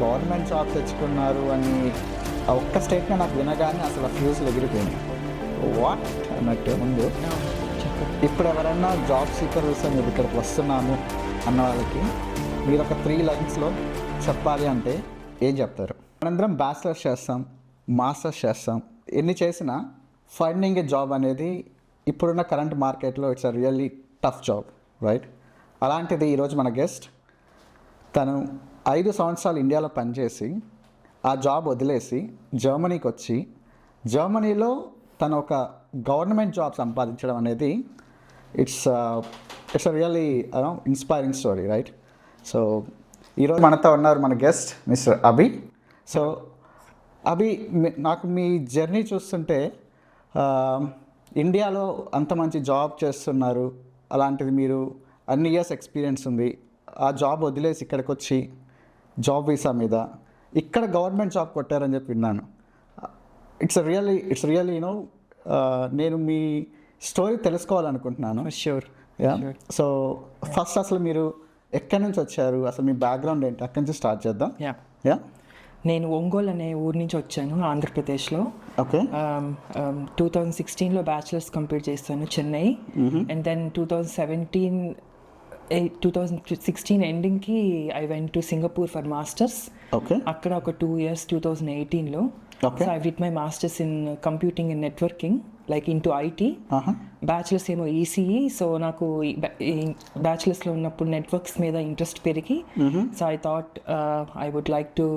Government job తెచ్చుకున్నారు అని ఆ ఒక్క స్టేట్మెంట్ నాకు వినగానే అసలు ఆ ఫ్యూజ్లు ఎగిరిపోయింది. వాట్ అన్నట్టు ముందు. ఇప్పుడు ఎవరైనా జాబ్ సీకర్ విషయం మీరు ఇక్కడికి వస్తున్నాను అన్న వాళ్ళకి మీరు ఒక 3 లైన్స్లో చెప్పాలి అంటే ఏం చెప్తారు? మనందరం బ్యాచిలర్స్ చేస్తాం, మాస్టర్స్ చేస్తాం, ఎన్ని చేసినా ఫైండింగ్ ఏ జాబ్ అనేది ఇప్పుడున్న కరెంట్ మార్కెట్లో it's a really tough job, right? అలాంటిది ఈరోజు మన గెస్ట్ తను 5 సంవత్సరాలు ఇండియాలో పనిచేసి ఆ జాబ్ వదిలేసి జర్మనీకి వచ్చి జర్మనీలో తను ఒక గవర్నమెంట్ జాబ్ సంపాదించడం అనేది it's really inspiring story, right? So ఈరోజు మనతో ఉన్నారు మన గెస్ట్ మిస్టర్ అభి. సో అభి, నాకు మీ జర్నీ చూస్తుంటే ఇండియాలో అంత మంచి జాబ్ చేస్తున్నారు, అలాంటిది మీరు అన్ని ఇయర్స్ ఎక్స్పీరియన్స్ ఉంది, ఆ జాబ్ వదిలేసి ఇక్కడికి వచ్చి జాబ్ వీసా మీద ఇక్కడ గవర్నమెంట్ జాబ్ కొట్టారని చెప్పి విన్నాను. ఇట్స్ రియల్లీ యూనో నేను మీ స్టోరీ తెలుసుకోవాలనుకుంటున్నాను. ష్యూర్. సో ఫస్ట్ అసలు మీరు ఎక్కడి నుంచి వచ్చారు, అసలు మీ బ్యాక్గ్రౌండ్ ఏంటి, అక్కడి నుంచి స్టార్ట్ చేద్దాం. యా నేను ఒంగోలు అనే ఊరి నుంచి వచ్చాను, ఆంధ్రప్రదేశ్లో. ఓకే. 2016లో బ్యాచిలర్స్ కంప్లీట్ చేస్తాను చెన్నై. అండ్ దెన్ 2016 ఎండింగ్కి I went to Singapore for masters. Okay. అక్కడ ఒక 2 years 2018లో. Okay. So I did my masters in computing and networking, like into IT. Bachelors ఏమో ఈసీఈ. సో నాకు బ్యాచిలర్స్లో ఉన్నప్పుడు నెట్వర్క్స్ మీద ఇంట్రెస్ట్ పెరిగి so I thought I would like to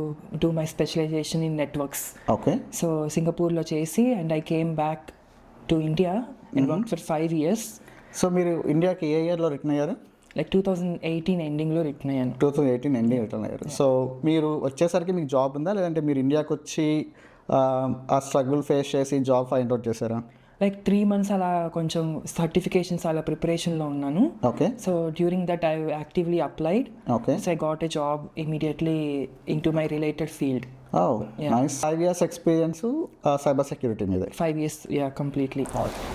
do my specialization in networks. Okay. So సింగపూర్లో చేసి and I came back to India and work for 5 years. సో మీరు ఇండియాకి ఏ ఇయర్లో రిటర్న్ అయ్యారు? లైక్ 2018 ఎండింగ్లో రిటర్న్ అయ్యాను. 2018 ఎండింగ్ రిటర్న్ అయ్యారు. సో మీరు వచ్చేసరికి మీకు జాబ్ ఉందా, లేదంటే మీరు ఇండియాకి వచ్చి ఆ స్ట్రగుల్ ఫేస్ చేసి జాబ్ ఫైండ్ అవుట్ చేశారా? లైక్ 3 months అలా కొంచెం సర్టిఫికేషన్స్ అలా ప్రిపరేషన్లో ఉన్నాను. Okay. So during that I actively applied. Okay. So I got a job immediately in to my related field. Nice. 5 years experience cyber security మీద. 5 years, yeah, completely.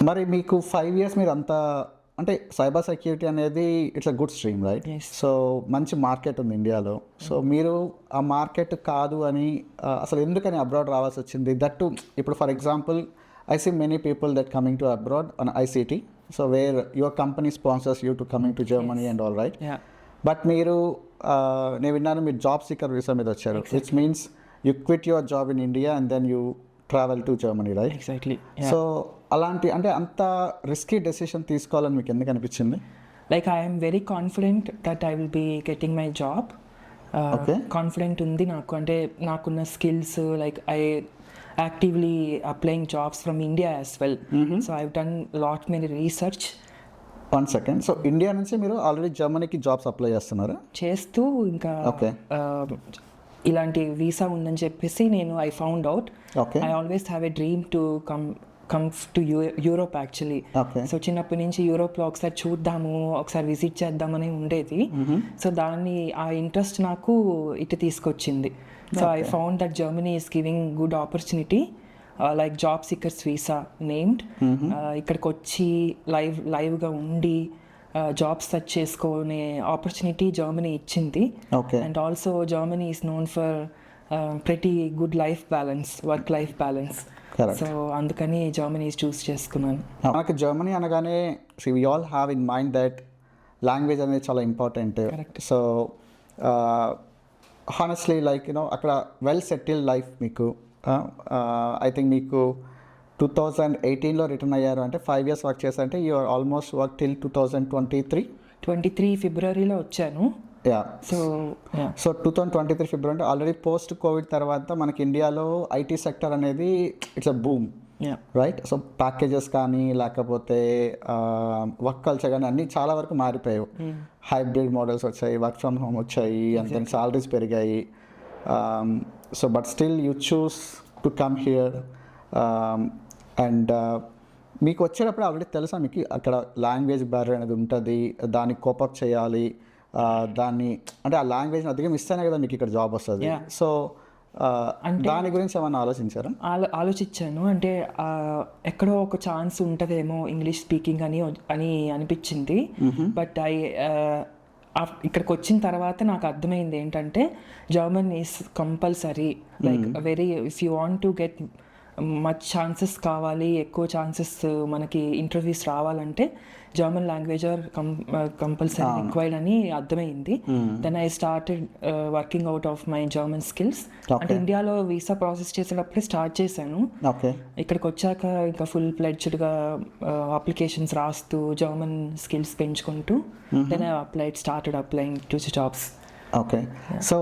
మరి మీకు 5 years మీరు అంతా అంటే సైబర్ సెక్యూరిటీ అనేది it's a good stream, right? So మంచి market ఉంది ఇండియాలో. సో మీరు ఆ మార్కెట్ కాదు అని అసలు ఎందుకని అబ్రాడ్ రావాల్సి వచ్చింది? దట్టు ఇప్పుడు for example I see many people that coming to abroad on ICT, so where your company sponsors you to coming to Germany and all, right? Yeah. But మీరు నేను విన్నాను మీరు జాబ్ సీకర్ వీసా మీద వచ్చారు. Which means you quit your job in India and then you travel to Germany, right? Exactly. Yeah. So అలాంటి అంటే అంత risky decision తీసుకోవాలని మీకు ఎందుకు అనిపించింది? Like I am very confident that I will be getting my job. Okay. Confident ఉంది నాకు, అంటే నాకున్న skills, like I actively applying jobs from India as well. So I've done many research. 1 second. So India నుంచి మీరు already జర్మనీకి jobs apply చేస్తున్నారా? చేస్తూ ఇంకా ఇలాంటి వీసా ఉందని చెప్పేసి నేను I found out. I always have a dream to come to Europe actually. So చిన్నప్పటి నుంచి యూరోప్లో ఒకసారి చూద్దాము, ఒకసారి విజిట్ చేద్దామని ఉండేది. సో దాన్ని ఆ ఇంట్రెస్ట్ నాకు ఇటు తీసుకొచ్చింది. So I found that Germany is giving good opportunity, like job seekers visa named. ఇక్కడికి వచ్చి లైవ్గా ఉండి జాబ్స్ సెర్చ్ చేసుకునే ఆపర్చునిటీ జర్మనీ ఇచ్చింది. And also Germany is known for pretty good life balance, work life balance. So అందుకని Germany చూస్ చేసుకున్నాను. మనకి Germany అనగానే we all have in mind that language అనేది చాలా important. So honestly like you అక్కడ well settled life మీకు. I think మీకు 2018లో రిటర్న్ అయ్యారు అంటే 5 years వర్క్ చేశారంటే you are almost work till 2023 ఫిబ్రవరిలో వచ్చాను. సో 2023 ఫిబ్రవరి అంటే ఆల్రెడీ పోస్ట్ కోవిడ్ తర్వాత మనకి ఇండియాలో ఐటీ సెక్టర్ అనేది it's a boom, right? So packages కానీ లేకపోతే వర్క్ కల్చర్ కానీ అన్నీ చాలా వరకు మారిపోయాయి. హైబ్రిడ్ మోడల్స్ వచ్చాయి, వర్క్ ఫ్రమ్ హోమ్ వచ్చాయి, అండ్ దెన్ సాలరీస్ పెరిగాయి. So but still you choose to come here. And మీకు వచ్చేటప్పుడు ఆల్రెడీ తెలుసా మీకు అక్కడ లాంగ్వేజ్ బ్యారియర్ అనేది ఉంటుంది, దాన్ని కోపప్ చేయాలి, దాన్ని అంటే ఆ లాంగ్వేజ్ని అధిగమిస్తేనే కదా మీకు ఇక్కడ జాబ్ వస్తుంది. సో దాని గురించి ఏమన్నా ఆలోచించారా? ఆలోచించాను. అంటే ఎక్కడో ఒక ఛాన్స్ ఉంటుందేమో ఇంగ్లీష్ స్పీకింగ్ అని అనిపించింది. బట్ ఇక్కడికి వచ్చిన తర్వాత నాకు అర్థమైంది ఏంటంటే German is compulsory, like very, if you want to get much chances కావాలి, ఎక్కువ ఛాన్సెస్ మనకి ఇంటర్వ్యూస్ రావాలంటే German language are compulsory required అని అర్థమైంది. Then I started working out of my German skills. అంటే ఇండియాలో వీసా ప్రాసెస్ చేసేటప్పుడే స్టార్ట్ చేశాను. ఇక్కడికి వచ్చాక ఇంకా ఫుల్ ప్లెడ్జ్డ్గా అప్లికేషన్స్ రాస్తూ జర్మన్ స్కిల్స్ పెంచుకుంటూ then I started applying to jobs. Okay, so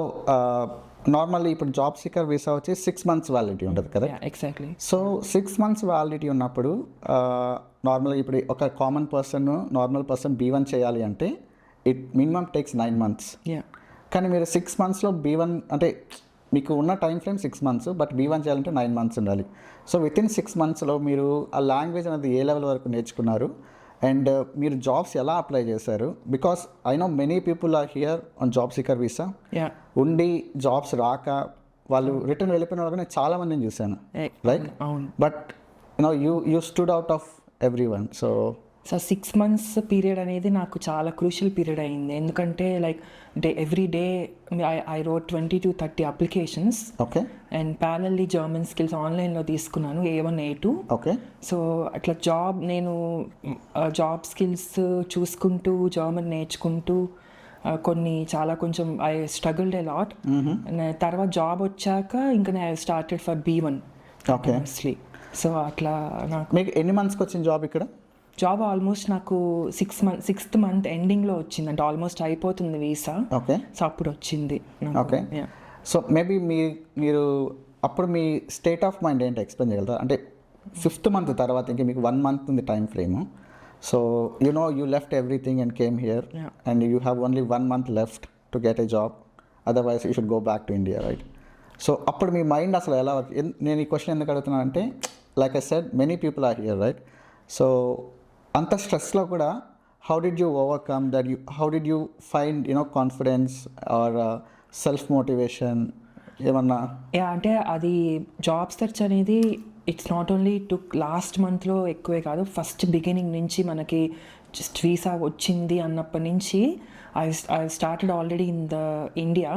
normally ఇప్పుడు జాబ్ సీకర్ వీసా వచ్చి 6 months వ్యాలిడిటీ ఉంటుంది కదా? ఎగ్జాక్ట్లీ. సో 6 months వ్యాలిడిటీ ఉన్నప్పుడు నార్మల్గా ఇప్పుడు ఒక నార్మల్ పర్సన్ B1 చేయాలి అంటే ఇట్ మినిమం టేక్స్ 9 months. కానీ మీరు 6 monthsలో B1 అంటే మీకు ఉన్న time frame 6 months, but B1 చేయాలంటే 9 months ఉండాలి. సో వితిన్ 6 monthsలో మీరు ఆ లాంగ్వేజ్ అనేది ఏ లెవెల్ వరకు నేర్చుకున్నారు అండ్ మీరు జాబ్స్ ఎలా అప్లై చేశారు? Because I know many people are here on job seeker visa, ఉండి జాబ్స్ రాక వాళ్ళు రిటర్న్ వెళ్ళిపోయిన వాళ్ళని చాలా మందిని చూశాను, right? But you stood out of everyone. So 6 months period అనేది నాకు చాలా క్రూషియల్ పీరియడ్ అయింది. ఎందుకంటే like every day I wrote 20 to 30 applications. Okay. And parallelly German skills ఆన్లైన్లో తీసుకున్నాను, A1 A2. ఓకే. సో అట్లా నేను జాబ్ స్కిల్స్ చూసుకుంటూ జర్మన్ నేర్చుకుంటూ కొంచెం ఐ స్ట్రగుల్డ్ ఎ లాట్. తర్వాత జాబ్ వచ్చాక ఇంకా నేను started for B1. Okay. So అట్లా నాకు. మీకు ఎన్ని మంత్స్కి వచ్చింది జాబ్ ఇక్కడ? జాబ్ ఆల్మోస్ట్ నాకు 6th month ఎండింగ్లో వచ్చింది, అంటే ఆల్మోస్ట్ అయిపోతుంది వీసా. ఓకే. సో అప్పుడు వచ్చింది. ఓకే. సో మేబీ మీరు అప్పుడు మీ స్టేట్ ఆఫ్ మైండ్ ఏంటి ఎక్స్ప్లెయిన్ చేయగలుగుతారు? అంటే 5th month తర్వాత ఇంకా మీకు 1 month ఉంది time frame. So you left everything and came here and you have only 1 month left to get a job, otherwise you should go back to India, right? So అప్పుడు మీ mind అసలు ఎలా, నేను ఈ question ఎందుకు అడుగుతున్నాను అంటే like I said many people are here, right? So అంత స్ట్రెస్లో కూడా how did you overcome that? How did you find confidence or self motivation ఏమన్నా? అంటే అది జాబ్ సెర్చ్ అనేది it's not only took last మంత్లో ఎక్కువే కాదు, ఫస్ట్ బిగినింగ్ నుంచి మనకి జస్ట్ వీసా వచ్చింది అన్నప్పటి నుంచి I started already in the India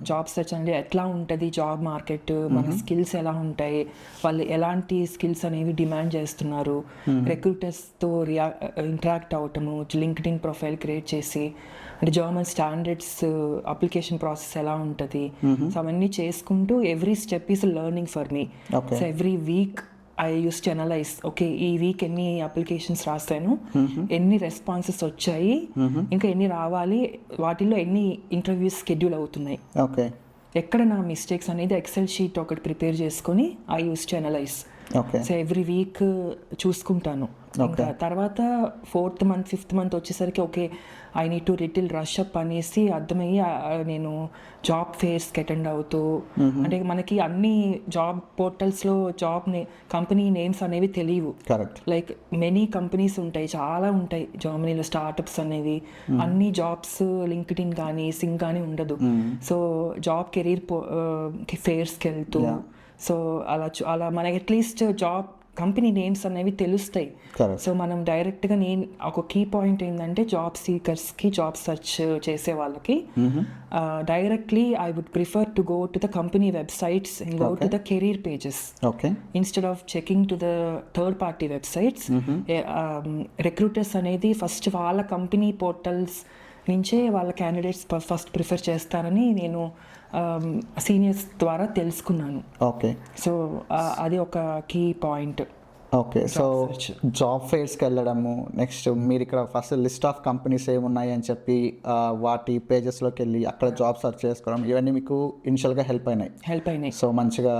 job search అనేది ఎట్లా ఉంటుంది, జాబ్ మార్కెట్, మన స్కిల్స్ ఎలా ఉంటాయి, వాళ్ళు ఎలాంటి స్కిల్స్ అనేవి డిమాండ్ చేస్తున్నారు, రిక్రూటర్స్తో ఇంటరాక్ట్ అవటము, లింక్డ్ఇన్ ప్రొఫైల్ క్రియేట్ చేసి, అంటే జర్మన్ స్టాండర్డ్స్ అప్లికేషన్ ప్రాసెస్ ఎలా ఉంటుంది, సో అవన్నీ చేసుకుంటూ every step is learning for me. So every week I use to analyse, okay ఈ వీక్ ఎన్ని అప్లికేషన్స్ రాశాను, ఎన్ని రెస్పాన్సెస్ వచ్చాయి, ఇంకా ఎన్ని రావాలి, వాటిల్లో ఎన్ని ఇంటర్వ్యూస్ షెడ్యూల్ అవుతున్నాయి, ఓకే, ఎక్కడ నా మిస్టేక్స్ అనేది ఎక్సెల్ షీట్ ఒకటి ప్రిపేర్ చేసుకొని I use to analyse. So every week చూసుకుంటాను. ఇంకా తర్వాత 4th month 5th month వచ్చేసరికి okay I need to little rush up అనేసి అర్థమయ్యి నేను జాబ్ ఫేర్స్కి అటెండ్ అవుతూ, అంటే మనకి అన్ని జాబ్ పోర్టల్స్లో కంపెనీ నేమ్స్ అనేవి తెలియవు, లైక్ మెనీ కంపెనీస్ ఉంటాయి, చాలా ఉంటాయి జర్మనీలో స్టార్టప్స్ అనేవి, అన్ని జాబ్స్ లింక్డ్ఇన్ కానీ సింగ్ కానీ ఉండదు. సో జాబ్ కెరీర్ ఫేర్స్కి వెళ్తూ, సో అలా మనకి అట్లీస్ట్ జాబ్ కంపెనీ నేమ్స్ అనేవి తెలుస్తాయి. సో మనం డైరెక్ట్గా ఒక కీ పాయింట్ ఏంటంటే జాబ్ సీకర్స్కి, జాబ్ సెర్చ్ చేసే వాళ్ళకి directly I would prefer to go to the company websites and go to the career pages instead of checking to the third party websites. Recruiters అనేది first వాళ్ళ company portals నుంచే వాళ్ళ candidates first prefer చేస్తారని నేను seniors ద్వారా తెలుసుకున్నాను. Okay. So అది ఒక key point. Okay. So job ఫెయిర్స్కి వెళ్ళడము, నెక్స్ట్ మీరు ఇక్కడ ఫస్ట్ లిస్ట్ ఆఫ్ కంపెనీస్ ఏమున్నాయి అని చెప్పి వాటి పేజెస్లోకి వెళ్ళి అక్కడ జాబ్ సర్చ్ చేసుకోవడం, ఇవన్నీ మీకు ఇనిషియల్గా హెల్ప్ అయినాయి. సో మంచిగా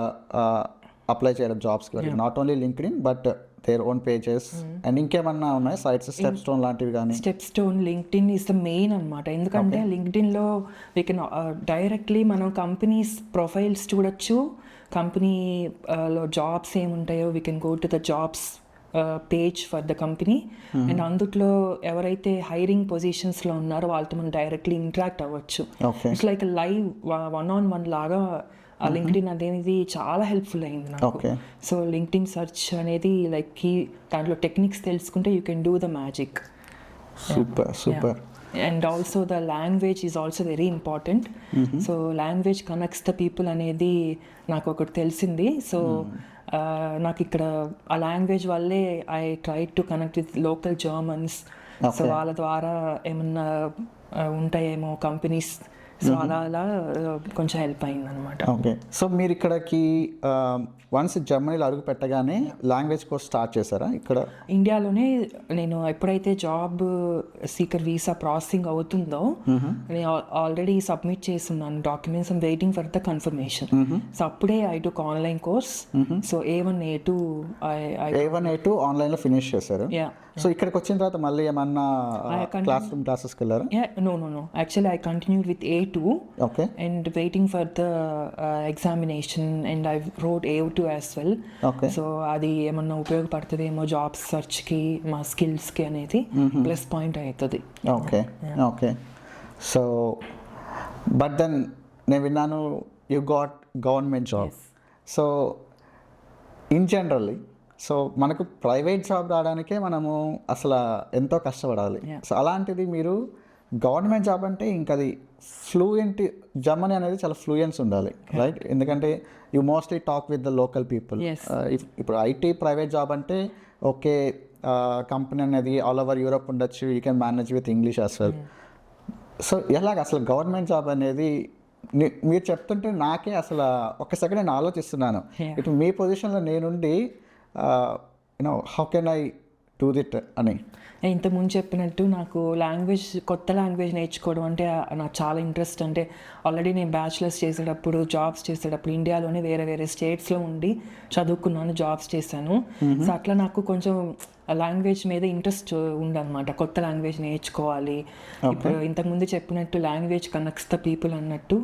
అప్లై చేయడం జాబ్స్కి, not only LinkedIn but their own pages. And ఇంకేమన్నా ఉన్నాయి సైట్స్, స్టెప్ స్టోన్ లాంటివి కానీ? StepStone, LinkedIn is the main అనమాట. ఎందుకంటే లింక్డ్ఇన్లో వీ కెన్ డైరెక్ట్లీ మనం కంపెనీస్ ప్రొఫైల్స్ చూడొచ్చు, కంపెనీలో జాబ్స్ ఏముంటాయో we can go to the jobs page for the company. And అందుట్లో ఎవరైతే హైరింగ్ పొజిషన్స్లో ఉన్నారో వాళ్ళతో మనం డైరెక్ట్లీ ఇంటరాక్ట్ అవ్వచ్చు. ఇట్స్ లైక్ లైవ్ 1-on-1 లాగా ఆ లింక్డ్ఇన్ అనేది చాలా హెల్ప్ఫుల్ అయింది నాకు. సో లింక్డ్ఇన్ సెర్చ్ అనేది లైక్ దాంట్లో టెక్నిక్స్ తెలుసుకుంటే you can do the magic. Super. And also the language is also very important. So language connects the people అనేది నాకు ఒకటి తెలిసింది. సో నాకు ఇక్కడ ఆ లాంగ్వేజ్ వల్లే I try to connect with local Germans. So వాళ్ళ ద్వారా ఏమన్నా ఉంటాయేమో కంపెనీస్. సో అలా అలా కొంచెం హెల్ప్ అయింది అనమాట. ఓకే. సో మీరు ఇక్కడికి వన్స్ జర్మనీలో అడుగు పెట్టగానే లాంగ్వేజ్ కోర్స్ స్టార్ట్ చేశారా ఇక్కడ? ఇండియాలోనే నేను ఎప్పుడైతే జాబ్ సీకర్ వీసా ప్రాసెసింగ్ అవుతుందో నేను ఆల్రెడీ సబ్మిట్ చేస్తున్నాను documents. I'm waiting for the confirmation. So అప్పుడే I took online course. So A1 A2 ఆన్లైన్లో ఫినిష్ చేశారు. సో ఇక్కడికి వచ్చిన తర్వాత మళ్ళీ ఏమన్నా క్లాస్ రూమ్ క్లాసెస్కి వెళ్ళారా? No. Actually, I continued with A2. Okay. And waiting for the examination, and I wrote A2 as well. Okay. So అది ఏమన్నా ఉపయోగపడుతుందేమో జాబ్ సర్చ్కి, మా స్కిల్స్కి అనేది ప్లస్ పాయింట్ అవుతుంది. ఓకే. సో బట్ దెన్ నేను విన్నాను you got government job. So in generally so మనకు private job రావడానికే మనము అసలు ఎంతో కష్టపడాలి. సో అలాంటిది మీరు గవర్నమెంట్ జాబ్ అంటే ఇంకా అది ఫ్లూయెంట్, జర్మనీ అనేది చాలా ఫ్లూయెన్స్ ఉండాలి, రైట్? ఎందుకంటే you mostly talk with the local people. ఇప్పుడు ఐటీ ప్రైవేట్ జాబ్ అంటే ఓకే, కంపెనీ అనేది ఆల్ ఓవర్ యూరోప్ ఉండొచ్చు, you can manage with English as well. So ఎలాగ అసలు గవర్నమెంట్ జాబ్ అనేది మీరు చెప్తుంటే నాకే అసలు ఒక సెకండ్ నేను ఆలోచిస్తున్నాను. ఇప్పుడు మీ పొజిషన్లో నేనుండి you know how can I do that అని. ఇంతకుముందు చెప్పినట్టు నాకు కొత్త లాంగ్వేజ్ నేర్చుకోవడం అంటే నాకు చాలా ఇంట్రెస్ట్. అంటే ఆల్రెడీ నేను బ్యాచిలర్స్ చేసేటప్పుడు, జాబ్స్ చేసేటప్పుడు ఇండియాలోనే వేరే వేరే స్టేట్స్లో ఉండి చదువుకున్నాను, జాబ్స్ చేశాను. సో అట్లా నాకు కొంచెం లాంగ్వేజ్ మీద ఇంట్రెస్ట్ ఉండనమాట. కొత్త లాంగ్వేజ్ నేర్చుకోవాలి. ఇప్పుడు ఇంతకుముందు చెప్పినట్టు లాంగ్వేజ్ కనెక్ట్స్ ద పీపుల్ అన్నట్టు.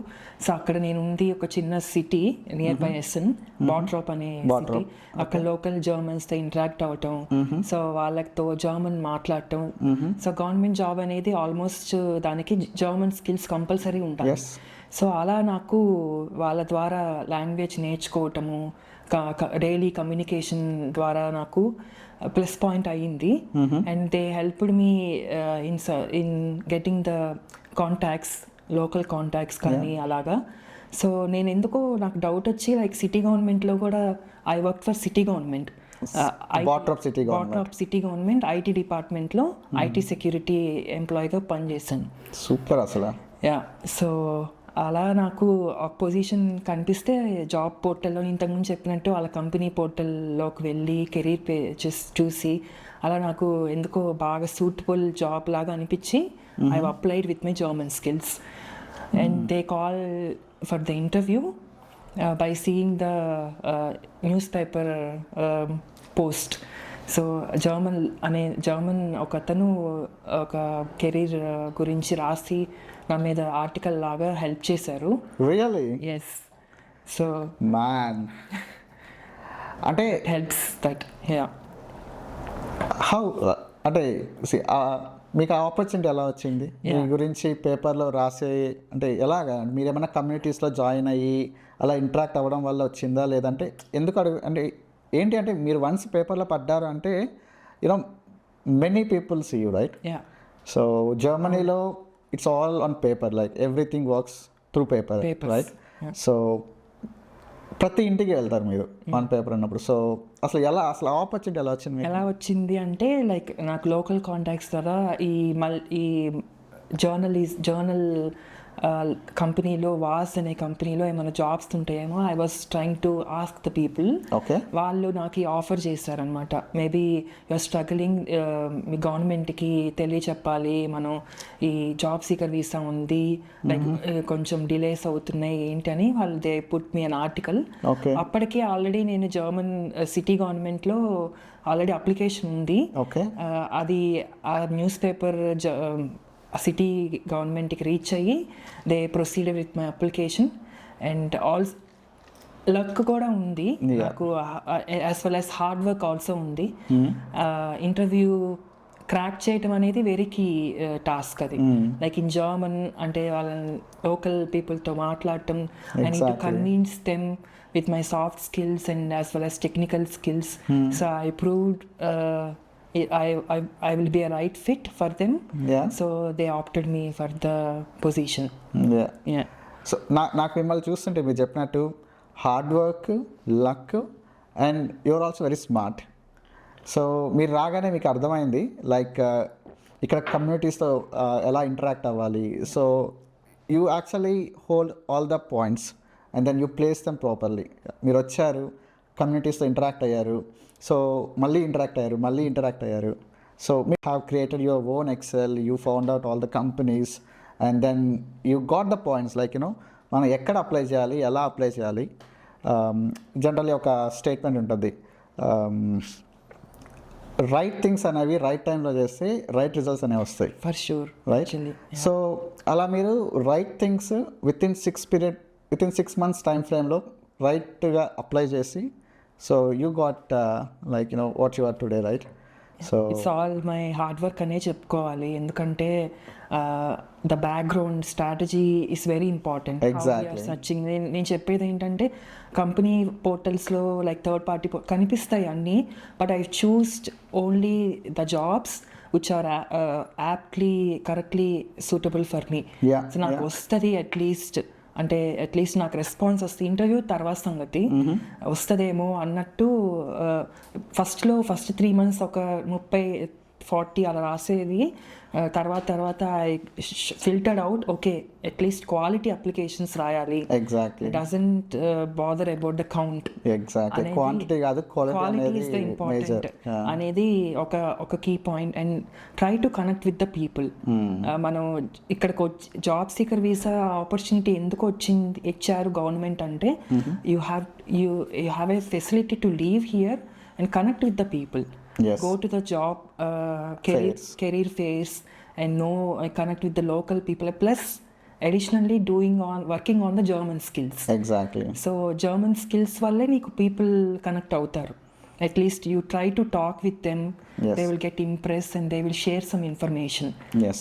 సో అక్కడ నేను ఉంది ఒక చిన్న సిటీ నియర్ బై ఎస్ఎన్, బాట్రాప్ అనే సిటీ. అక్కడ లోకల్ జర్మన్స్తో ఇంటరాక్ట్ అవటం, సో వాళ్ళతో జర్మన్ మాట్లాడటం. సో గవర్నమెంట్ జాబ్ అనేది ఆల్మోస్ట్ దానికి జర్మన్ స్కిల్స్ కంపల్సరీ ఉంటాయి. సో అలా నాకు వాళ్ళ ద్వారా లాంగ్వేజ్ నేర్చుకోవటము, డైలీ కమ్యూనికేషన్ ద్వారా నాకు ప్లస్ పాయింట్ అయ్యింది. And they helped me in getting the contacts, local contacts కానీ అలాగా. సో నేను ఎందుకో నాకు డౌట్ వచ్చి లైక్ సిటీ గవర్నమెంట్లో కూడా I work for city government, Bottrop city government IT డిపార్ట్మెంట్లో ఐటీ సెక్యూరిటీ ఎంప్లాయీగా పనిచేశాను. సూపర్ అసలు. సో అలా నాకు ఆ పొజిషన్ కనిపిస్తే జాబ్ పోర్టల్లో ఇంతకుముందు చెప్పినట్టు వాళ్ళ కంపెనీ పోర్టల్లోకి వెళ్ళి కెరీర్ పేజెస్ చూసి అలా నాకు ఎందుకో బాగా సూటబుల్ జాబ్ లాగా అనిపించి I applied with my German skills. And they call for the interview by seeing the news paper post. So German ఒక అతను ఒక కెరీర్ గురించి రాసి నా మీద ఆర్టికల్ లాగా హెల్ప్ చేశారు. రియల్లీ? ఎస్. సో మ్యాన్ అంటే హెల్ప్స్ దట్. హౌ అంటే మీకు ఆ ఆపర్చునిటీ ఎలా వచ్చింది? మీ గురించి పేపర్లో రాసే అంటే ఎలాగా? మీరు ఏమైనా కమ్యూనిటీస్లో జాయిన్ అయ్యి అలా ఇంటరాక్ట్ అవ్వడం వల్ల వచ్చిందా, లేదంటే ఎందుకు అంటే ఏంటి అంటే మీరు వన్స్ పేపర్లో పడ్డారు అంటే you know many people see you, right? So జర్మనీలో it's all on paper, like everything works through paper, right? So ప్రతి ఇంటికి వెళ్తారు మీరు ఆన్ పేపర్ అన్నప్పుడు. సో అసలు ఆపర్చునిటీ ఎలా వచ్చింది అంటే లైక్ నాకు లోకల్ కాంటాక్ట్స్ ద్వారా ఈ జర్నల్ కంపెనీలో వాస్ అనే కంపెనీలో ఏమైనా జాబ్స్ ఉంటాయేమో I was trying to ask the people. వాళ్ళు నాకు ఈ ఆఫర్ చేశారనమాట. మేబీ యూఆర్ స్ట్రగలింగ్, మీ గవర్నమెంట్కి తెలియచెప్పాలి మనం ఈ జాబ్ సీకర్ వీసా ఉంది, లైక్ కొంచెం డిలేస్ అవుతున్నాయి ఏంటి అని వాళ్ళు they put me an article. అప్పటికి ఆల్రెడీ నేను జర్మన్ సిటీ గవర్నమెంట్లో ఆల్రెడీ అప్లికేషన్ ఉంది. అది ఆ న్యూస్ పేపర్ సిటీ గవర్నమెంట్కి రీచ్ అయ్యి they proceeded with my application. And luck కూడా ఉంది నాకు, as well as hard work also ఉంది. ఇంటర్వ్యూ క్రాక్ చేయటం అనేది వెరీ కీ టాస్క్. అది లైక్ ఇన్ జర్మన్ అంటే వాళ్ళని లోకల్ పీపుల్తో మాట్లాడటం, I need to convince them with my soft skills and as well as technical skills. So I proved I will be a right fit for them. Yeah. So they opted me for the position. Yeah. So నాకు మిమ్మల్ని చూస్తుంటే మీరు చెప్పినట్టు hard work, luck and you're also very smart. So మీరు రాగానే మీకు అర్థమైంది like ఇక్కడ కమ్యూనిటీస్తో ఎలా ఇంటరాక్ట్ అవ్వాలి. So you actually hold all the points and then you place them properly. మీరు వచ్చారు, కమ్యూనిటీస్తో ఇంటరాక్ట్ అయ్యారు, సో మళ్ళీ ఇంటరాక్ట్ అయ్యారు. సో మీ have created your own Excel, you found out all the companies and then you got the points like మనం ఎక్కడ apply చేయాలి, ఎలా అప్లై చేయాలి. జనరల్లీ ఒక స్టేట్మెంట్ ఉంటుంది, రైట్ థింగ్స్ అనేవి రైట్ టైంలో చేస్తే రైట్ రిజల్ట్స్ అనేవి వస్తాయి. For sure. రైట్. సో అలా మీరు right things within 6 months time ఫ్రేమ్లో రైట్గా అప్లై చేసి so you got like what you are today, right? So it's all my hard work అనే చెప్పుకోవాలి, ఎందుకంటే the background strategy is very important. Exactly. Searching నేను చెప్పేది ఏంటంటే కంపెనీ పోర్టల్స్లో లైక్ థర్డ్ పార్టీ కనిపిస్తాయి అన్నీ, but I chose only the jobs which are aptly correctly suitable for me. Yeah, so నాకు వస్తుంది అట్లీస్ట్ నాకు రెస్పాన్స్ వస్తుంది. ఇంటర్వ్యూ తర్వాత సంగతి వస్తుందేమో అన్నట్టు ఫస్ట్ 3 months ఒక 30-40 అలా రాసేది. తర్వాత I filtered out, okay at least quality applications రాయాలి. Exactly. Doesn't bother about the count. Exactly. Quantity కాదు, క్వాలిటీ ఇస్ ద ఇంపార్టెంట్ అనేది ఒక key point. And try to connect with the people. మనం ఇక్కడికి వచ్చి జాబ్ సీకర్ వీసా ఆపర్చునిటీ ఎందుకు ఇచ్చారు government అంటే you have a facility to leave here and connect with the people. Yes. Go to the job career fairs and connect with the local people, plus additionally working on the German skills. Exactly. So German skills valle neeku people connect avutaru. At least you try to talk with them. Yes. They will get impressed and they will share some information. Yes.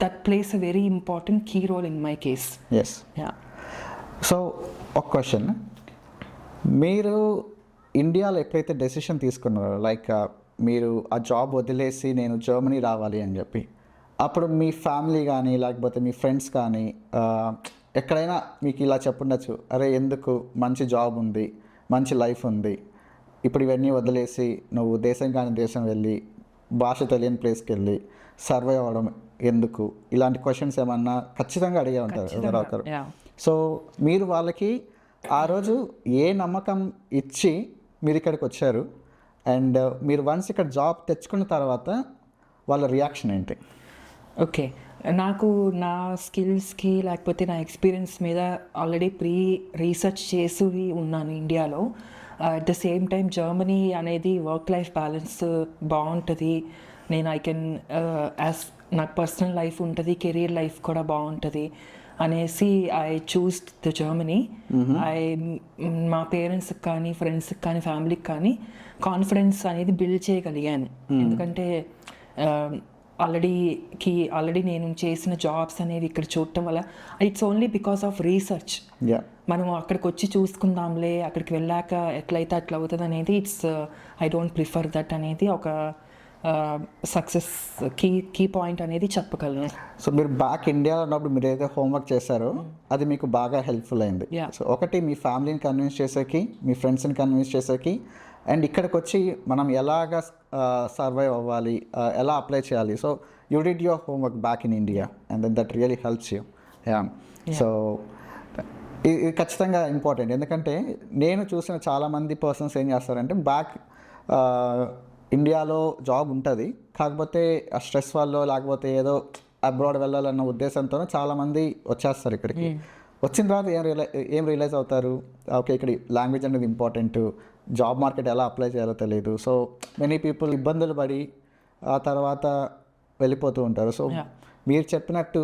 That plays a very important key role in my case. Yes. Yeah. So ఒక question, మీరు ఇండియాలో ఎప్పుడైతే decision తీసుకున్నారో like మీరు ఆ job వదిలేసి నేను Germany రావాలి అని చెప్పి, అప్పుడు మీ ఫ్యామిలీ కానీ లేకపోతే మీ ఫ్రెండ్స్ కానీ ఎక్కడైనా మీకు ఇలా చెప్పుండొచ్చు, అరే ఎందుకు, మంచి జాబ్ ఉంది, మంచి లైఫ్ ఉంది, ఇప్పుడు ఇవన్నీ వదిలేసి నువ్వు దేశం కాని దేశం వెళ్ళి భాష తెలియని ప్లేస్కి వెళ్ళి సర్వైవ్ అవ్వడం ఎందుకు, ఇలాంటి క్వశ్చన్స్ ఏమన్నా ఖచ్చితంగా అడిగే ఉంటారు ఎవరో ఒకరు. సో మీరు వాళ్ళకి ఆ రోజు ఏ నమ్మకం ఇచ్చి మీరు ఇక్కడికి వచ్చారు అండ్ మీరు వన్స్ ఇక్కడ జాబ్ తెచ్చుకున్న తర్వాత వాళ్ళ రియాక్షన్ ఏంటి? ఓకే, నాకు నా స్కిల్స్కి లేకపోతే నా ఎక్స్పీరియన్స్ మీద ఆల్రెడీ రీసెర్చ్ చేసి ఉన్నాను ఇండియాలో. At the same time Germany అనేది వర్క్ లైఫ్ బ్యాలెన్స్ బాగుంటుంది. నేను యాజ్ నాకు పర్సనల్ లైఫ్ ఉంటుంది, కెరీర్ లైఫ్ కూడా బాగుంటుంది అనేసి ఐ చూస్ ద జర్మనీ. మా పేరెంట్స్కి కానీ ఫ్రెండ్స్కి కానీ ఫ్యామిలీకి కానీ కాన్ఫిడెన్స్ అనేది బిల్డ్ చేయగలిగాను. ఎందుకంటే ఆల్రెడీ నేను చేసిన జాబ్స్ అనేవి ఇక్కడ చూడటం వల్ల it's only because of research. మనం అక్కడికి వచ్చి చూసుకుందాంలే, అక్కడికి వెళ్ళాక ఎట్లయితే అట్లా అవుతుంది అనేది ఐ డోంట్ ప్రిఫర్ దట్ అనేది ఒక సక్సెస్ కీ పాయింట్ అనేది చెప్పగలను. సో మీరు బ్యాక్ ఇండియాలో ఉన్నప్పుడు మీరు ఏదైతే హోంవర్క్ చేశారో అది మీకు బాగా హెల్ప్ఫుల్ అయింది. సో ఒకటి మీ ఫ్యామిలీని కన్విన్స్ చేసేకి, మీ ఫ్రెండ్స్ని కన్విన్స్ చేసేకి, అండ్ ఇక్కడికి వచ్చి మనం ఎలాగ సర్వైవ్ అవ్వాలి, ఎలా అప్లై చేయాలి. So you did your homework back in India and then that really helps you. So ఇది ఖచ్చితంగా ఇంపార్టెంట్. ఎందుకంటే నేను చూసిన చాలామంది పర్సన్స్ ఏం చేస్తారంటే బ్యాక్ ఇండియాలో జాబ్ ఉంటుంది, కాకపోతే ఆ స్ట్రెస్ వల్ల లేకపోతే ఏదో అబ్రాడ్ వెళ్ళాలన్న ఉద్దేశంతో చాలామంది వచ్చేస్తారు ఇక్కడికి. వచ్చిన తర్వాత ఏం రియలైజ్ అవుతారు, ఓకే ఇక్కడ లాంగ్వేజ్ అనేది ఇంపార్టెంట్, జాబ్ మార్కెట్ ఎలా అప్లై చేయాలో తెలియదు. సో మెనీ పీపుల్ ఇబ్బందులు పడి ఆ తర్వాత వెళ్ళిపోతూ ఉంటారు. సో మీరు చెప్పినట్టు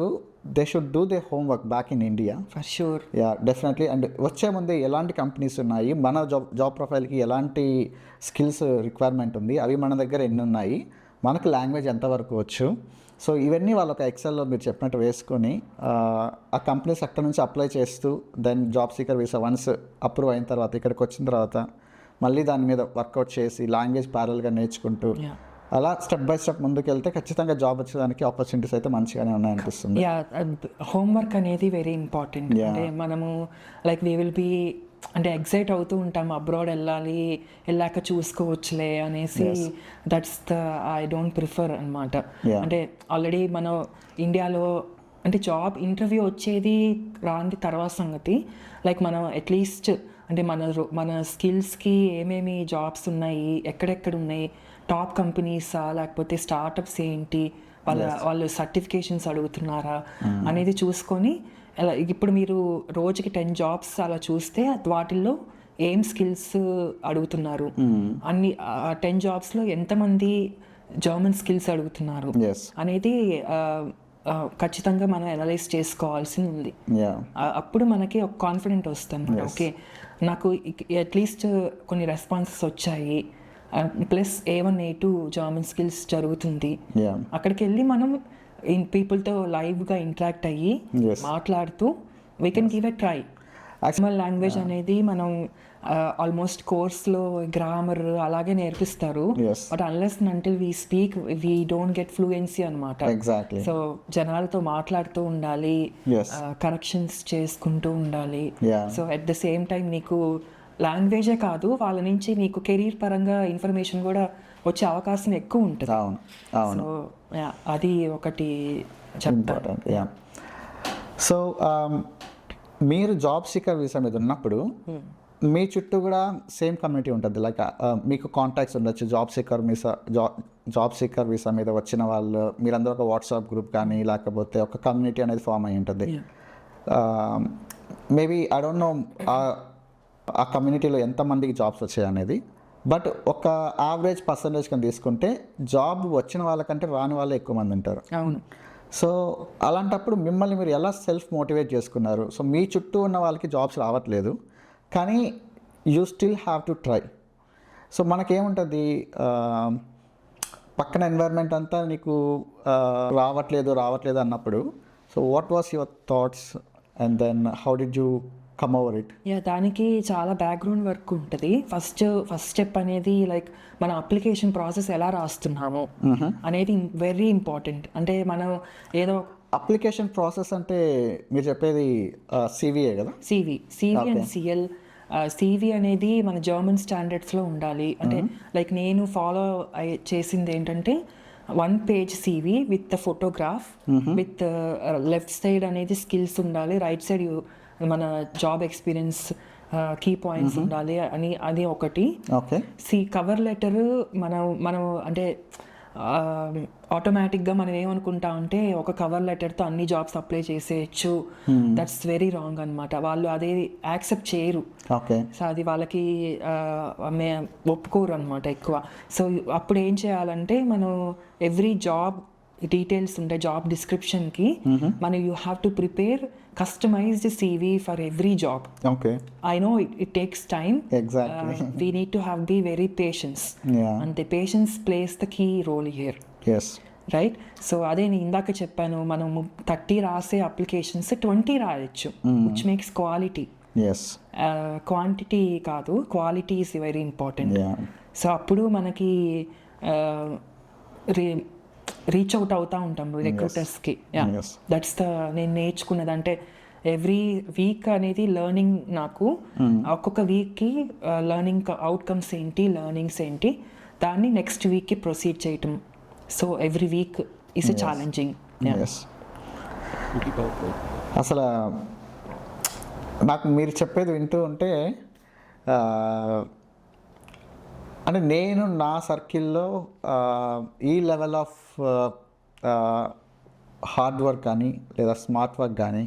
they should do they homework back in India. For sure. Yeah, definitely. And వచ్చే ముందే ఎలాంటి కంపెనీస్ ఉన్నాయి, మన జాబ్ ప్రొఫైల్కి ఎలాంటి స్కిల్స్ రిక్వైర్మెంట్ ఉంది, అవి మన దగ్గర ఎన్ని ఉన్నాయి, మనకు లాంగ్వేజ్ ఎంతవరకు వచ్చు. సో ఇవన్నీ వాళ్ళు ఒక ఎక్సెల్లో మీరు చెప్పినట్టు వేసుకొని ఆ కంపెనీ సెక్టర్ నుంచి అప్లై చేస్తూ then job seeker visa once approve అయిన తర్వాత ఇక్కడికి వచ్చిన తర్వాత మళ్ళీ దాని మీద వర్కౌట్ చేసి లాంగ్వేజ్ ప్యారల్గా నేర్చుకుంటూ అలా స్టెప్ బై స్టెప్ ముందుకు వెళ్తే ఖచ్చితంగా జాబ్ వచ్చేదానికి ఆపర్చునిటీస్ అయితే మంచిగానే ఉన్నాయనిపిస్తుంది. యా, హోంవర్క్ అనేది వెరీ ఇంపార్టెంట్. అంటే మనము లైక్ వీ విల్ బీ అంటే ఎగ్జైట్ అవుతూ ఉంటాం, అబ్రాడ్ వెళ్ళాక చూసుకోవచ్చులే అనేసి. That's the I don't prefer అనమాట. అంటే ఆల్రెడీ మనం ఇండియాలో అంటే జాబ్ ఇంటర్వ్యూ వచ్చేది రాని తర్వాత సంగతి. లైక్ మనం అట్లీస్ట్ అంటే మన స్కిల్స్కి ఏమేమి జాబ్స్ ఉన్నాయి, ఎక్కడెక్కడ ఉన్నాయి, టాప్ కంపెనీసా లేకపోతే స్టార్టప్స్ ఏంటి, వాళ్ళు సర్టిఫికేషన్స్ అడుగుతున్నారా అనేది చూసుకొని, అలా ఇప్పుడు మీరు రోజుకి 10 జాబ్స్ అలా చూస్తే వాటిల్లో ఏం స్కిల్స్ అడుగుతున్నారు, అన్ని 10 జాబ్స్లో ఎంతమంది జర్మన్ స్కిల్స్ అడుగుతున్నారు అనేది ఖచ్చితంగా మనం అనలైజ్ చేసుకోవాల్సి ఉంది. అప్పుడు మనకి ఒక కాన్ఫిడెంట్ వస్తుంది, ఓకే నాకు అట్లీస్ట్ కొన్ని రెస్పాన్సెస్ వచ్చాయి, plus A1 A2 German skills జరుగుతుంది. అక్కడికి వెళ్ళి మనం పీపుల్తో లైవ్గా ఇంటరాక్ట్ అయ్యి మాట్లాడుతూ we can give a try. Actual language అనేది మనం ఆల్మోస్ట్ కోర్స్లో గ్రామర్ అలాగే నేర్పిస్తారు, but unless until we speak we don't get fluency అనమాట. సో జనాలతో మాట్లాడుతూ ఉండాలి, కరెక్షన్స్ చేసుకుంటూ ఉండాలి. So at the same time నీకు లాంగ్వేజే కాదు, వాళ్ళ నుంచి నీకు కెరీర్ పరంగా ఇన్ఫర్మేషన్ కూడా వచ్చే అవకాశం ఎక్కువ ఉంటుంది. సో అది ఒకటి చెప్తాను. సో మీరు జాబ్ సీకర్ వీసా మీద ఉన్నప్పుడు మీ చుట్టూ కూడా సేమ్ కమ్యూనిటీ ఉంటుంది, లైక్ మీకు కాంటాక్ట్స్ ఉండొచ్చు జాబ్ సీకర్ వీసా మీద వచ్చిన వాళ్ళు, మీరందరూ ఒక వాట్సాప్ గ్రూప్ కానీ లేకపోతే ఒక కమ్యూనిటీ అనేది ఫామ్ అయి ఉంటుంది. మేబీ ఐ డోంట్ నో ఆ కమ్యూనిటీలో ఎంతమందికి జాబ్స్ వచ్చాయి అనేది, బట్ ఒక యావరేజ్ పర్సంటేజ్ కానీ తీసుకుంటే జాబ్ వచ్చిన వాళ్ళకంటే రాని వాళ్ళే ఎక్కువ మంది ఉంటారు. అవును. సో అలాంటప్పుడు మిమ్మల్ని మీరు ఎలా సెల్ఫ్ మోటివేట్ చేసుకున్నారు? సో మీ చుట్టూ ఉన్న వాళ్ళకి జాబ్స్ రావట్లేదు, కానీ you still have to try. So మనకేముంటుంది, పక్కన ఎన్వైర్న్మెంట్ అంతా నీకు రావట్లేదు అన్నప్పుడు, so what was your thoughts and then how did you come over it? దానికి చాలా బ్యాక్గ్రౌండ్ వర్క్ ఉంటుంది. ఫస్ట్ స్టెప్ అనేది లైక్ మన అప్లికేషన్ ప్రాసెస్ ఎలా రాస్తున్నాము అనేది వెరీ ఇంపార్టెంట్. అంటే మనం ఏదో అప్లికేషన్ ప్రాసెస్ అంటే మీరు చెప్పేది సివిఏ కదా? CV and CL. సివి అనేది మన జర్మన్ స్టాండర్డ్స్లో ఉండాలి. అంటే లైక్ నేను ఫాలో చేసింది ఏంటంటే 1 page CV with the photograph, with left side అనేది స్కిల్స్ ఉండాలి, రైట్ సైడ్ మన జాబ్ ఎక్స్పీరియన్స్ కీ పాయింట్స్ ఉండాలి అని, అది ఒకటి. కవర్ లెటర్ మనం అంటే ఆటోమేటిక్గా మనం ఏమనుకుంటామంటే ఒక కవర్ లెటర్తో అన్ని జాబ్స్ అప్లై చేసేయచ్చు. దట్స్ వెరీ రాంగ్ అనమాట. వాళ్ళు అదే యాక్సెప్ట్ చేయరు. సో అది వాళ్ళకి ఒప్పుకోరు అనమాట ఎక్కువ. సో అప్పుడు ఏం చేయాలంటే మనం ఎవ్రీ జాబ్ డీటెయిల్స్ ఉంటాయి జాబ్ డిస్క్రిప్షన్కి, మనం you have to prepare customized CV for every job. I know it takes time. Exactly. We need to be very patient. And the patience plays the key role here. Right? So అదే నేను ఇందాక చెప్పాను, మనం 30 రాసే applications 20 రాయొచ్చు, which makes quality. Quantity కాదు, quality is very important. So అప్పుడు మనకి రీచ్ అవుట్ అవుతూ ఉంటాం రిక్రూటర్స్కి. దట్స్ నేను నేర్చుకున్నది. అంటే ఎవ్రీ వీక్ అనేది లెర్నింగ్. నాకు ఒక్కొక్క వీక్కి లెర్నింగ్ అవుట్కమ్స్ ఏంటి, లెర్నింగ్స్ ఏంటి, దాన్ని నెక్స్ట్ వీక్కి ప్రొసీడ్ చేయటం. So every week is a challenging. అసలు నాకు మీరు చెప్పేది వింటూ ఉంటే, అంటే నేను నా సర్కిల్లో ఈ లెవెల్ ఆఫ్ హార్డ్ వర్క్ కానీ లేదా స్మార్ట్ వర్క్ కానీ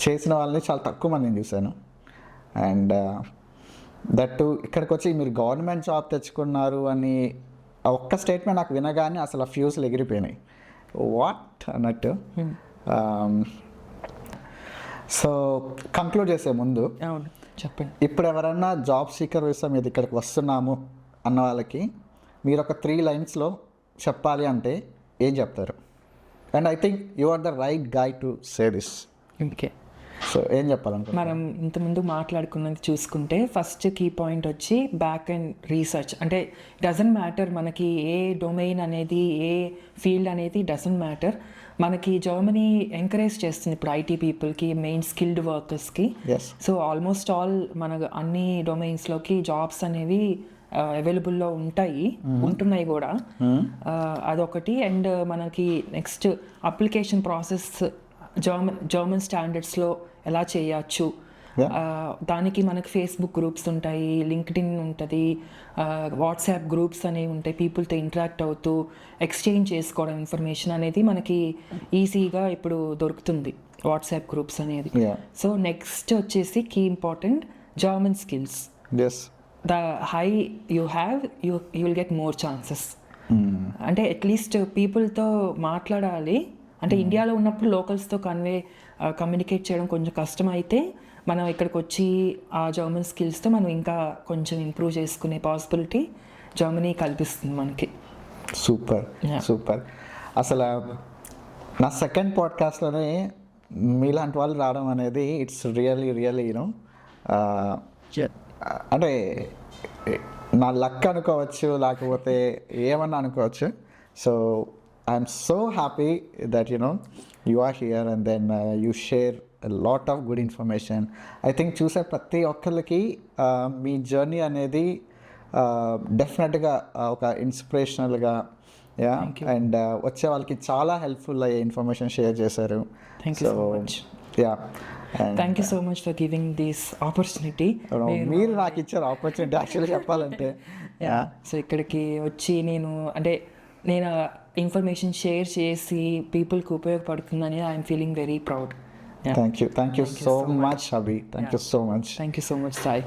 చేసిన వాళ్ళని చాలా తక్కువ మందిని చూశాను. అండ్ దట్ ఇక్కడికి వచ్చి మీరు గవర్నమెంట్ జాబ్ తెచ్చుకున్నారు అని ఒక్క స్టేట్మెంట్ నాకు వినగానే అసలు ఆ ఫ్యూస్లు ఎగిరిపోయినాయి, వాట్ అన్నట్టు. సో కంక్లూడ్ చేసే ముందు చెప్పండి, ఇప్పుడు ఎవరన్నా జాబ్ సీకర్ వీసా మీద ఇక్కడికి వస్తున్నాము అన్న వాళ్ళకి మీరు ఒక 3 లైన్స్లో చెప్పాలి అంటే ఏం చెప్తారు? And I think you are the right guy to say this. Okay, so ఏం చెప్పాలనుకుంటున్నాను? మనం ఇంతకుముందు మాట్లాడుకున్నది చూసుకుంటే ఫస్ట్ కీ పాయింట్ వచ్చి బ్యాక్ అండ్ రీసెర్చ్. అంటే డజంట్ మ్యాటర్ మనకి ఏ డొమైన్ అనేది, ఏ ఫీల్డ్ అనేది డజంట్ మ్యాటర్. మనకి జర్మనీ ఎంకరేజ్ చేస్తుంది ఇప్పుడు ఐటీ పీపుల్కి, మెయిన్ స్కిల్డ్ వర్కర్స్కి. సో ఆల్మోస్ట్ ఆల్ మన అన్ని డొమైన్స్లోకి జాబ్స్ అనేవి అవైలబుల్లో ఉంటున్నాయి కూడా. అదొకటి. అండ్ మనకి నెక్స్ట్ అప్లికేషన్ ప్రాసెస్ జర్మన్ స్టాండర్డ్స్లో ఎలా చేయచ్చు, దానికి మనకి ఫేస్బుక్ గ్రూప్స్ ఉంటాయి, లింక్డ్ఇన్ ఉంటుంది, వాట్సాప్ గ్రూప్స్ అనేవి ఉంటాయి. పీపుల్తో ఇంటరాక్ట్ అవుతూ ఎక్స్చేంజ్ చేసుకోవడం ఇన్ఫర్మేషన్ అనేది మనకి ఈజీగా ఇప్పుడు దొరుకుతుంది వాట్సాప్ గ్రూప్స్ అనేది. సో నెక్స్ట్ వచ్చేసి key important German skills. The high you have you will get more chances. అంటే అట్లీస్ట్ పీపుల్తో మాట్లాడాలి. అంటే ఇండియాలో ఉన్నప్పుడు లోకల్స్తో కమ్యూనికేట్ చేయడం కొంచెం కష్టం అయితే మనం ఇక్కడికి వచ్చి ఆ జర్మన్ స్కిల్స్తో మనం ఇంకా కొంచెం ఇంప్రూవ్ చేసుకునే పాసిబిలిటీ జర్మనీ కల్పిస్తుంది మనకి. సూపర్. అసలు నా సెకండ్ పాడ్కాస్ట్లోనే మీలాంటి వాళ్ళు రావడం అనేది ఇట్స్ రియల్లీ యూనో అంటే నా లక్ అనుకోవచ్చు, లేకపోతే ఏమన్నా అనుకోవచ్చు. So I'm so happy that you are here and then you share a lot of good information. I think చూసే ప్రతి ఒక్కరికి మీ జర్నీ అనేది డెఫినెట్గా ఒక ఇన్స్పిరేషనల్గా అండ్ వచ్చే వాళ్ళకి చాలా హెల్ప్ఫుల్ అయ్యే ఇన్ఫర్మేషన్ షేర్ చేశారు. Thank you so much for giving this opportunity. మీరు నాకు ఇచ్చారు ఆపర్చునిటీ యాక్చువల్లీ చెప్పాలంటే. సో ఇక్కడికి వచ్చి నేను ఇన్ఫర్మేషన్ షేర్ చేసి పీపుల్కి ఉపయోగపడుతుందని I'm feeling very proud. Thank you so much Abhi. Thank you so much Sai.